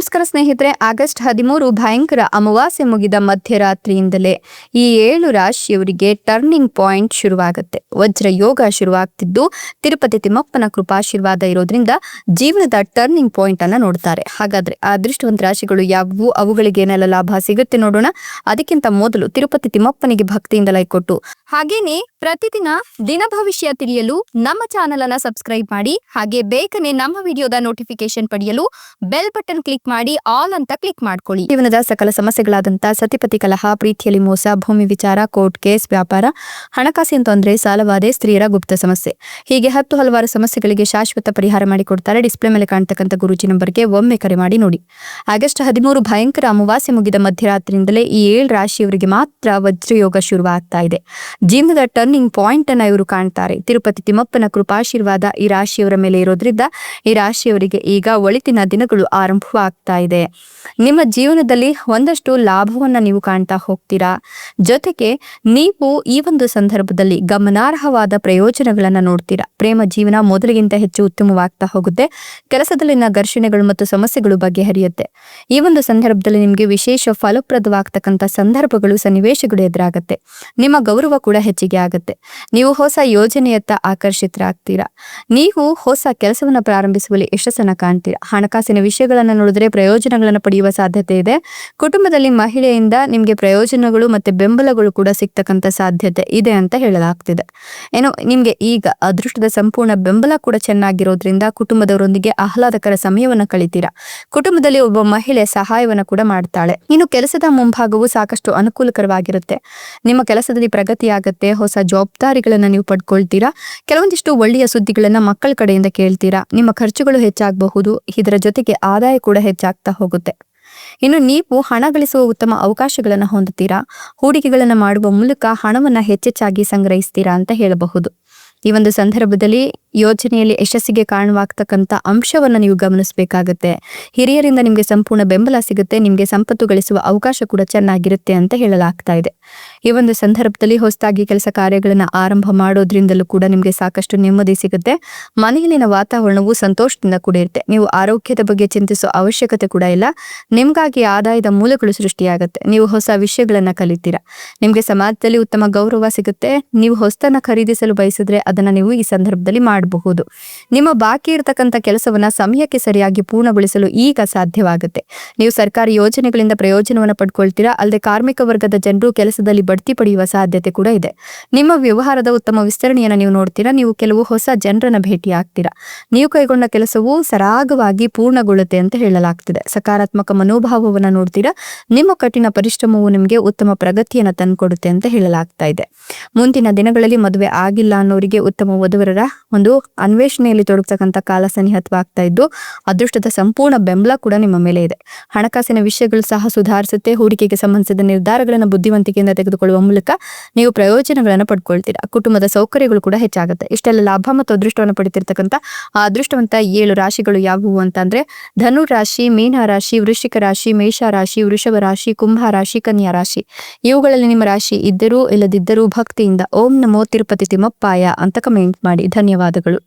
ನಮಸ್ಕಾರ ಸ್ನೇಹಿತರೆ, ಆಗಸ್ಟ್ 13 ಭಯಂಕರ ಅಮಾವಾಸ್ಯೆ ಮುಗಿದ ಮಧ್ಯರಾತ್ರಿಯಿಂದಲೇ ಈ 7 ರಾಶಿಯವರಿಗೆ ಟರ್ನಿಂಗ್ ಪಾಯಿಂಟ್ ಶುರುವಾಗುತ್ತೆ. ವಜ್ರ ಯೋಗ ಶುರುವಾಗ್ತಿದ್ದು ತಿರುಪತಿ ತಿಮ್ಮಪ್ಪನ ಕೃಪಾಶೀರ್ವಾದ ಇರೋದ್ರಿಂದ ಜೀವನದ ಟರ್ನಿಂಗ್ ಪಾಯಿಂಟ್ ಅನ್ನ ನೋಡ್ತಾರೆ. ಹಾಗಾದ್ರೆ ಆ ಅದೃಷ್ಟವಂತ ರಾಶಿಗಳು ಯಾವುವು, ಅವುಗಳಿಗೆ ಏನೆಲ್ಲ ಲಾಭ ಸಿಗುತ್ತೆ ನೋಡೋಣ. ಅದಕ್ಕಿಂತ ಮೊದಲು ತಿರುಪತಿ ತಿಮ್ಮಪ್ಪನಿಗೆ ಭಕ್ತಿಯಿಂದ ಲೈಕ್ ಕೊಟ್ಟು ಹಾಗೇನೆ ಪ್ರತಿದಿನ ದಿನ ಭವಿಷ್ಯ ತಿಳಿಯಲು ನಮ್ಮ ಚಾನೆಲ್ ಅನ್ನ ಸಬ್ಸ್ಕ್ರೈಬ್ ಮಾಡಿ. ಹಾಗೆ ಬೇಗನೆ ನಮ್ಮ ವಿಡಿಯೋದ ನೋಟಿಫಿಕೇಶನ್ ಪಡೆಯಲು ಬೆಲ್ ಬಟನ್ ಕ್ಲಿಕ್ ಮಾಡಿ ಆಲ್ ಅಂತ ಕ್ಲಿಕ್ ಮಾಡ್ಕೊಳ್ಳಿ. ಜೀವನದ ಸಕಲ ಸಮಸ್ಯೆಗಳಾದಂತ ಸತಿಪತಿ ಕಲಹ, ಪ್ರೀತಿಯಲ್ಲಿ ಮೋಸ, ಭೂಮಿ ವಿಚಾರ, ಕೋರ್ಟ್ ಕೇಸ್, ವ್ಯಾಪಾರ, ಹಣಕಾಸಿನ ತೊಂದರೆ, ಸಾಲವಾದೆ, ಸ್ತ್ರೀಯರ ಗುಪ್ತ ಸಮಸ್ಯೆ, ಹೀಗೆ ಹಲವಾರು ಸಮಸ್ಯೆಗಳಿಗೆ ಶಾಶ್ವತ ಪರಿಹಾರ ಮಾಡಿಕೊಡ್ತಾರೆ. ಡಿಸ್ಪ್ಲೇ ಮೇಲೆ ಕಾಣ್ತಕ್ಕಂಥ ಗುರೂಜಿ ನಂಬರ್ಗೆ ಒಮ್ಮೆ ಕರೆ ಮಾಡಿ ನೋಡಿ. ಆಗಸ್ಟ್ 13 ಭಯಂಕರ ಅಮಾವಾಸ್ಯೆ ಮುಗಿದ ಮಧ್ಯರಾತ್ರಿಯಿಂದಲೇ ಈ 7 ರಾಶಿಯವರಿಗೆ ಮಾತ್ರ ವಜ್ರಯೋಗ ಶುರುವಾಗ್ತಾ ಇದೆ. ಜೀವನದ ಟರ್ನಿಂಗ್ ಪಾಯಿಂಟ್ ಅನ್ನ ಇವರು ಕಾಣ್ತಾರೆ. ತಿರುಪತಿ ತಿಮ್ಮಪ್ಪನ ಕೃಪಾಶೀರ್ವಾದ ಈ ರಾಶಿಯವರ ಮೇಲೆ ಇರೋದ್ರಿಂದ ಈ ರಾಶಿಯವರಿಗೆ ಈಗ ಒಳಿತಿನ ದಿನಗಳು ಆರಂಭವಾಗ್ತಾ ಇದೆ. ನಿಮ್ಮ ಜೀವನದಲ್ಲಿ ಒಂದಷ್ಟು ಲಾಭವನ್ನ ನೀವು ಕಾಣ್ತಾ ಹೋಗ್ತೀರಾ. ಜೊತೆಗೆ ನೀವು ಈ ಒಂದು ಸಂದರ್ಭದಲ್ಲಿ ಗಮನಾರ್ಹವಾದ ಪ್ರಯೋಜನಗಳನ್ನ ನೋಡ್ತೀರಾ. ಪ್ರೇಮ ಜೀವನ ಮೊದಲಿಗಿಂತ ಹೆಚ್ಚು ಉತ್ತಮವಾಗ್ತಾ ಹೋಗುತ್ತೆ. ಕೆಲಸದಲ್ಲಿನ ಘರ್ಷಣೆಗಳು ಮತ್ತು ಸಮಸ್ಯೆಗಳು ಬಗೆಹರಿಯುತ್ತೆ. ಈ ಒಂದು ಸಂದರ್ಭದಲ್ಲಿ ನಿಮಗೆ ವಿಶೇಷ ಫಲಪ್ರದವಾಗ್ತಕ್ಕಂಥ ಸಂದರ್ಭಗಳು, ಸನ್ನಿವೇಶಗಳು ಎದುರಾಗುತ್ತೆ. ನಿಮ್ಮ ಗೌರವ ಕೂಡ ಹೆಚ್ಚಿಗೆ ಆಗುತ್ತೆ. ನೀವು ಹೊಸ ಯೋಜನೆಯತ್ತ ಆಕರ್ಷಿತರಾಗ್ತೀರಾ. ನೀವು ಹೊಸ ಕೆಲಸವನ್ನ ಪ್ರಾರಂಭಿಸುವಲ್ಲಿ ಯಶಸ್ಸನ್ನ ಕಾಣ್ತೀರಾ. ಹಣಕಾಸಿನ ವಿಷಯಗಳನ್ನ ನೋಡಿದ್ರೆ ಪ್ರಯೋಜನಗಳನ್ನು ಪಡೆಯುವ ಸಾಧ್ಯತೆ ಇದೆ. ಕುಟುಂಬದಲ್ಲಿ ಮಹಿಳೆಯಿಂದ ನಿಮಗೆ ಪ್ರಯೋಜನಗಳು ಮತ್ತೆ ಬೆಂಬಲಗಳು ಕೂಡ ಸಿಗ್ತಕ್ಕಂಥ ಸಾಧ್ಯತೆ ಇದೆ ಅಂತ ಹೇಳಲಾಗ್ತಿದೆ. ನಿಮ್ಗೆ ಈಗ ಅದೃಷ್ಟದ ಸಂಪೂರ್ಣ ಬೆಂಬಲ ಕೂಡ ಚೆನ್ನಾಗಿರೋದ್ರಿಂದ ಕುಟುಂಬದವರೊಂದಿಗೆ ಆಹ್ಲಾದಕರ ಸಮಯವನ್ನ ಕಳಿತೀರಾ. ಕುಟುಂಬದಲ್ಲಿ ಒಬ್ಬ ಮಹಿಳೆ ಸಹಾಯವನ್ನ ಕೂಡ ಮಾಡ್ತಾಳೆ. ಇನ್ನು ಕೆಲಸದ ಮುಂಭಾಗವು ಸಾಕಷ್ಟು ಅನುಕೂಲಕರವಾಗಿರುತ್ತೆ. ನಿಮ್ಮ ಕೆಲಸದಲ್ಲಿ ಪ್ರಗತಿ ಆಗತ್ತೆ. ಹೊಸ ಜವಾಬ್ದಾರಿಗಳನ್ನ ನೀವು ಪಡ್ಕೊಳ್ತೀರಾ. ಕೆಲವೊಂದಿಷ್ಟು ಒಳ್ಳೆಯ ಸುದ್ದಿಗಳನ್ನ ಮಕ್ಕಳ ಕಡೆಯಿಂದ ಕೇಳ್ತೀರಾ. ನಿಮ್ಮ ಖರ್ಚುಗಳು ಹೆಚ್ಚಾಗಬಹುದು. ಇದರ ಜೊತೆಗೆ ಆದಾಯ ಕೂಡ ಹೆಚ್ಚಾಗ್ತಾ ಹೋಗುತ್ತೆ. ಇನ್ನು ನೀವು ಹಣ ಗಳಿಸುವ ಉತ್ತಮ ಅವಕಾಶಗಳನ್ನ ಹೊಂದುತ್ತೀರಾ. ಹೂಡಿಕೆಗಳನ್ನ ಮಾಡುವ ಮೂಲಕ ಹಣವನ್ನ ಹೆಚ್ಚೆಚ್ಚಾಗಿ ಸಂಗ್ರಹಿಸ್ತೀರಾ ಅಂತ ಹೇಳಬಹುದು. ಈ ಒಂದು ಸಂದರ್ಭದಲ್ಲಿ ಯೋಜನೆಯಲ್ಲಿ ಯಶಸ್ಸಿಗೆ ಕಾರಣವಾಗ್ತಕ್ಕಂಥ ಅಂಶವನ್ನ ನೀವು ಗಮನಿಸಬೇಕಾಗತ್ತೆ. ಹಿರಿಯರಿಂದ ನಿಮಗೆ ಸಂಪೂರ್ಣ ಬೆಂಬಲ ಸಿಗುತ್ತೆ. ನಿಮಗೆ ಸಂಪತ್ತು ಗಳಿಸುವ ಅವಕಾಶ ಕೂಡ ಚೆನ್ನಾಗಿರುತ್ತೆ ಅಂತ ಹೇಳಲಾಗ್ತಾ ಇದೆ. ಈ ಒಂದು ಸಂದರ್ಭದಲ್ಲಿ ಹೊಸದಾಗಿ ಕೆಲಸ ಕಾರ್ಯಗಳನ್ನ ಆರಂಭ ಮಾಡೋದ್ರಿಂದಲೂ ಕೂಡ ನಿಮಗೆ ಸಾಕಷ್ಟು ನೆಮ್ಮದಿ ಸಿಗುತ್ತೆ. ಮನೆಯಲ್ಲಿನ ವಾತಾವರಣವು ಸಂತೋಷದಿಂದ ಕೂಡ ಇರುತ್ತೆ. ನೀವು ಆರೋಗ್ಯದ ಬಗ್ಗೆ ಚಿಂತಿಸೋ ಅವಶ್ಯಕತೆ ಕೂಡ ಇಲ್ಲ. ನಿಮ್ಗಾಗಿ ಆದಾಯದ ಮೂಲಗಳು ಸೃಷ್ಟಿಯಾಗುತ್ತೆ. ನೀವು ಹೊಸ ವಿಷಯಗಳನ್ನ ಕಲಿತೀರಾ. ನಿಮ್ಗೆ ಸಮಾಜದಲ್ಲಿ ಉತ್ತಮ ಗೌರವ ಸಿಗುತ್ತೆ. ನೀವು ಹೊಸತನ್ನ ಖರೀದಿಸಲು ಬಯಸಿದ್ರೆ ಅದನ್ನ ನೀವು ಈ ಸಂದರ್ಭದಲ್ಲಿ ಮಾಡಬಹುದು. ನಿಮ್ಮ ಬಾಕಿ ಇರತಕ್ಕಂಥ ಕೆಲಸವನ್ನ ಸಮಯಕ್ಕೆ ಸರಿಯಾಗಿ ಪೂರ್ಣಗೊಳಿಸಲು ಈಗ ಸಾಧ್ಯವಾಗುತ್ತೆ. ನೀವು ಸರ್ಕಾರಿ ಯೋಜನೆಗಳಿಂದ ಪ್ರಯೋಜನವನ್ನ ಪಡ್ಕೊಳ್ತೀರಾ. ಅಲ್ಲದೆ ಕಾರ್ಮಿಕ ವರ್ಗದ ಜನರು ಕೆಲಸದಲ್ಲಿ ಬಡ್ತಿ ಪಡೆಯುವ ಸಾಧ್ಯತೆ ಕೂಡ ಇದೆ. ನಿಮ್ಮ ವ್ಯವಹಾರದ ಉತ್ತಮ ವಿಸ್ತರಣೆಯನ್ನ ನೀವು ನೋಡ್ತೀರಾ. ನೀವು ಕೆಲವು ಹೊಸ ಜನರನ್ನ ಭೇಟಿ ಆಗ್ತೀರಾ. ನೀವು ಕೈಗೊಂಡ ಕೆಲಸವು ಸರಾಗವಾಗಿ ಪೂರ್ಣಗೊಳ್ಳುತ್ತೆ ಅಂತ ಹೇಳಲಾಗ್ತಿದೆ. ಸಕಾರಾತ್ಮಕ ಮನೋಭಾವವನ್ನ ನೋಡ್ತೀರಾ. ನಿಮ್ಮ ಕಠಿಣ ಪರಿಶ್ರಮವು ನಿಮಗೆ ಉತ್ತಮ ಪ್ರಗತಿಯನ್ನ ತಂದುಕೊಡುತ್ತೆ ಅಂತ ಹೇಳಲಾಗ್ತಾ ಇದೆ. ಮುಂದಿನ ದಿನಗಳಲ್ಲಿ ಮದುವೆ ಆಗಿಲ್ಲ ಅನ್ನೋರಿಗೆ ಉತ್ತಮ ವಧುವರರ ಒಂದು ಅನ್ವೇಷಣೆಯಲ್ಲಿ ತೊಡಗತಕ್ಕಂಥ ಕಾಲ ಸನ್ನಿಹಿತವಾಗ್ತಾ ಇದ್ದು ಅದೃಷ್ಟದ ಸಂಪೂರ್ಣ ಬೆಂಬಲ ಕೂಡ ನಿಮ್ಮ ಮೇಲೆ ಇದೆ. ಹಣಕಾಸಿನ ವಿಷಯಗಳು ಸಹ ಸುಧಾರಿಸುತ್ತೆ. ಹೂಡಿಕೆಗೆ ಸಂಬಂಧಿಸಿದ ನಿರ್ಧಾರಗಳನ್ನು ಬುದ್ಧಿವಂತಿಕೆಯಿಂದ ತೆಗೆದುಕೊಳ್ಳುವ ಮೂಲಕ ನೀವು ಪ್ರಯೋಜನಗಳನ್ನು ಪಡ್ಕೊಳ್ತೀರಾ. ಕುಟುಂಬದ ಸೌಕರ್ಯಗಳು ಕೂಡ ಹೆಚ್ಚಾಗುತ್ತೆ. ಇಷ್ಟೆಲ್ಲ ಲಾಭ ಮತ್ತು ಅದೃಷ್ಟವನ್ನು ಪಡಿತಿರ್ತಕ್ಕಂಥ ಆ ಅದೃಷ್ಟವಂತ 7 ರಾಶಿಗಳು ಯಾವುವು ಅಂತಂದ್ರೆ ಧನು ರಾಶಿ, ಮೀನ ರಾಶಿ, ವೃಶ್ಚಿಕ ರಾಶಿ, ಮೇಷ ರಾಶಿ, ವೃಷಭ ರಾಶಿ, ಕುಂಭ ರಾಶಿ, ಕನ್ಯಾ ರಾಶಿ. ಇವುಗಳಲ್ಲಿ ನಿಮ್ಮ ರಾಶಿ ಇದ್ದರೂ ಇಲ್ಲದಿದ್ದರೂ ಭಕ್ತಿಯಿಂದ ಓಂ ನಮೋ ತಿರುಪತಿ ತಿಮ್ಮಪ್ಪಾಯ ಅಂತ ಕಮೆಂಟ್ ಮಾಡಿ. ಧನ್ಯವಾದಗಳು.